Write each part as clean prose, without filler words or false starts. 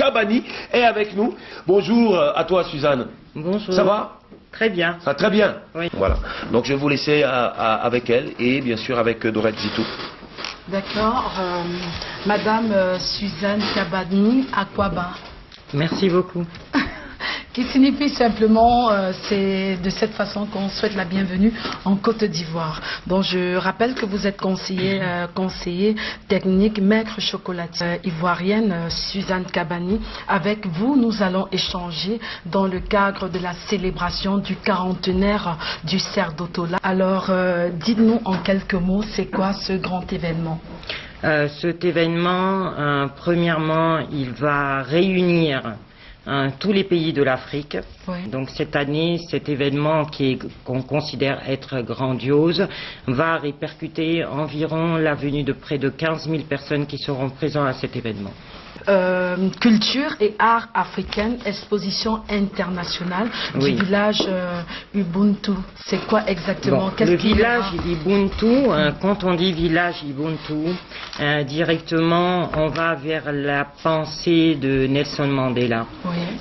Kabani est avec nous. Bonjour à toi Suzanne. Bonjour. Ça va? Très bien. Ça va très bien. Oui. Voilà. Donc je vais vous laisser avec elle et bien sûr avec Dorette Zitou. D'accord. Madame Suzanne Kabani Akwaba. Merci beaucoup. Qui signifie simplement, c'est de cette façon qu'on souhaite la bienvenue en Côte d'Ivoire. Donc je rappelle que vous êtes conseiller technique maigre chocolatier ivoirienne Suzanne Kabani. Avec vous, nous allons échanger dans le cadre de la célébration du 40aire du cerf d'Otola. Alors dites-nous en quelques mots, c'est quoi ce grand événement? Cet événement, premièrement, il va réunir tous les pays de l'Afrique. Oui. Donc cette année, cet événement qu'on considère être grandiose va répercuter environ la venue de près de 15 000 personnes qui seront présentes à cet événement. Culture et art africaine, exposition internationale du village Ubuntu. C'est quoi exactement? Le village Ubuntu, quand on dit village Ubuntu, directement on va vers la pensée de Nelson Mandela,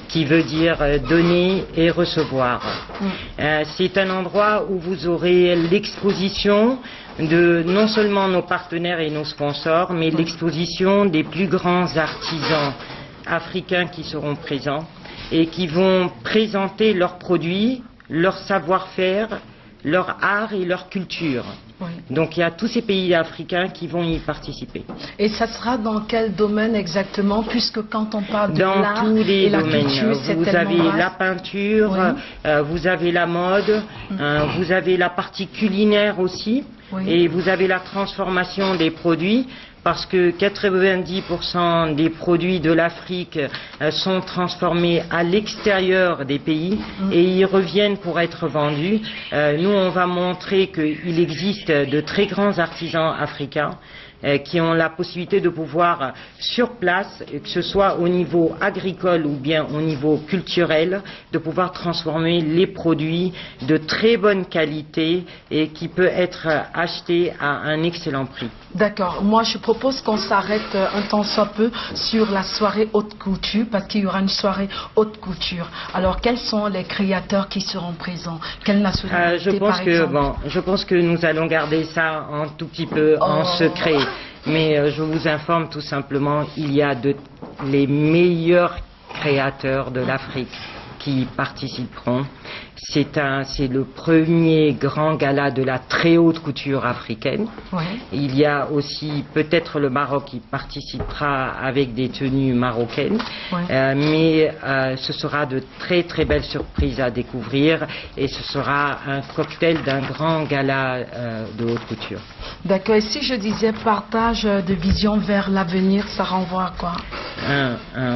qui veut dire donner et recevoir. C'est un endroit où vous aurez l'exposition de non seulement nos partenaires et nos sponsors, mais l'exposition des plus grands artisans africains qui seront présents et qui vont présenter leurs produits, leur savoir-faire, leur art et leur culture. Donc il y a tous ces pays africains qui vont y participer. Et ça sera dans quel domaine exactement, puisque quand on parle de l'art tous les et la domaines. culture, c'est vous tellement avez vaste. la peinture, vous avez la mode, vous avez la partie culinaire aussi, et vous avez la transformation des produits. Parce que 90% des produits de l'Afrique sont transformés à l'extérieur des pays et ils reviennent pour être vendus. Nous, on va montrer qu'il existe de très grands artisans africains qui ont la possibilité de pouvoir sur place, que ce soit au niveau agricole ou bien au niveau culturel, de pouvoir transformer les produits de très bonne qualité et qui peut être acheté à un excellent prix. D'accord. Moi, je propose qu'on s'arrête un temps soit peu sur la soirée haute couture, parce qu'il y aura une soirée haute couture. Alors, quels sont les créateurs qui seront présents? Quelle nationalité, par exemple? Je pense que nous allons garder ça un tout petit peu en secret. Mais je vous informe tout simplement, il y a les meilleurs créateurs de l'Afrique qui participeront. C'est le premier grand gala de la très haute couture africaine. Il y a aussi peut-être le Maroc qui participera avec des tenues marocaines, mais ce sera de très très belles surprises à découvrir et ce sera un cocktail d'un grand gala de haute couture. D'accord. Et si je disais partage de vision vers l'avenir, ça renvoie à quoi?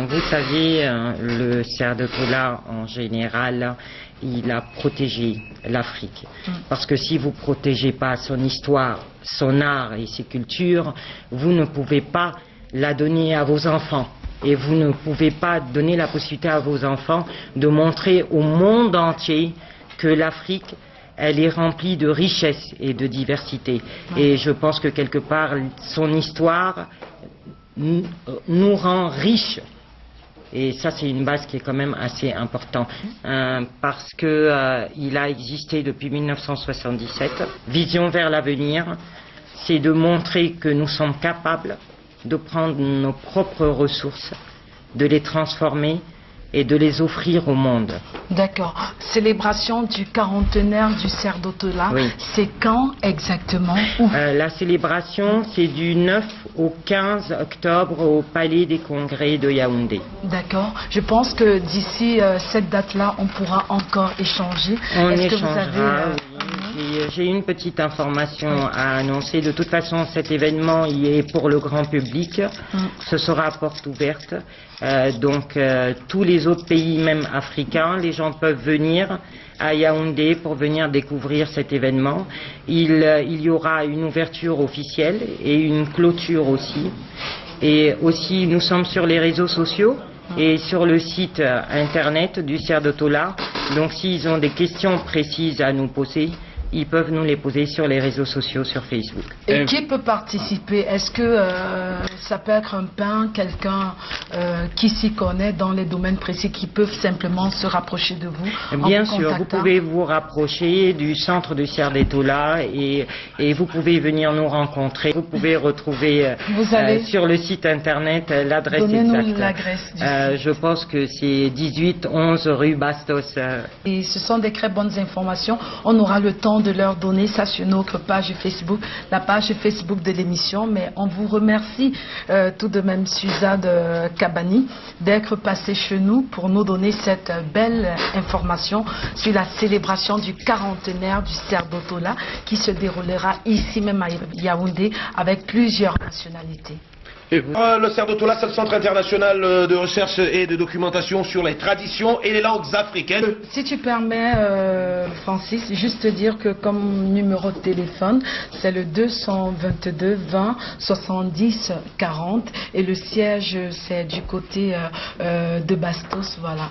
Vous savez, le cerf d'Otola en général, il a protégé l'Afrique. Parce que si vous ne protégez pas son histoire, son art et ses cultures, vous ne pouvez pas la donner à vos enfants. Et vous ne pouvez pas donner la possibilité à vos enfants de montrer au monde entier que l'Afrique, elle est remplie de richesse et de diversité. Et je pense que quelque part, son histoire nous rend riches. Et ça, c'est une base qui est quand même assez importante. Parce que il a existé depuis 1977. Vision vers l'avenir, c'est de montrer que nous sommes capables de prendre nos propres ressources, de les transformer et de les offrir au monde. D'accord. Célébration du 40aire du cerf d'Otola, c'est quand exactement? La célébration, c'est du 9 au 15 octobre au Palais des Congrès de Yaoundé. D'accord. Je pense que d'ici cette date-là, on pourra encore échanger. On Est-ce échangera, que vous avez, J'ai une petite information à annoncer. De toute façon, cet événement il est pour le grand public. Ce sera à porte ouverte. Donc, tous les autres pays, même africains, les gens peuvent venir à Yaoundé pour venir découvrir cet événement. Il y aura une ouverture officielle et une clôture aussi. Et aussi, nous sommes sur les réseaux sociaux et sur le site internet du cerf d'Otola. Donc, s'ils ont des questions précises à nous poser, ils peuvent nous les poser sur les réseaux sociaux, sur Facebook. Et qui peut participer? Est-ce que ça peut être un peintre, quelqu'un qui s'y connaît dans les domaines précis, qui peuvent simplement se rapprocher de vous? Bien sûr, vous pouvez vous rapprocher du centre de Siardetoula et vous pouvez venir nous rencontrer. Vous pouvez retrouver sur le site internet l'adresse exacte. Donnez-nous l'adresse. Je pense que c'est 18-11 rue Bastos. Et ce sont des très bonnes informations. On aura le temps de leur donner ça sur notre page Facebook, la page Facebook de l'émission. Mais on vous remercie tout de même, Suzanne Kabani, d'être passée chez nous pour nous donner cette belle information sur la célébration du 40e du Siardetoula qui se déroulera ici même à Yaoundé avec plusieurs nationalités. Le Siardetoula, c'est le Centre international de recherche et de documentation sur les traditions et les langues africaines. Si tu permets, Francis, juste te dire que comme numéro de téléphone, c'est le 222 20 70 40 et le siège, c'est du côté de Bastos, voilà.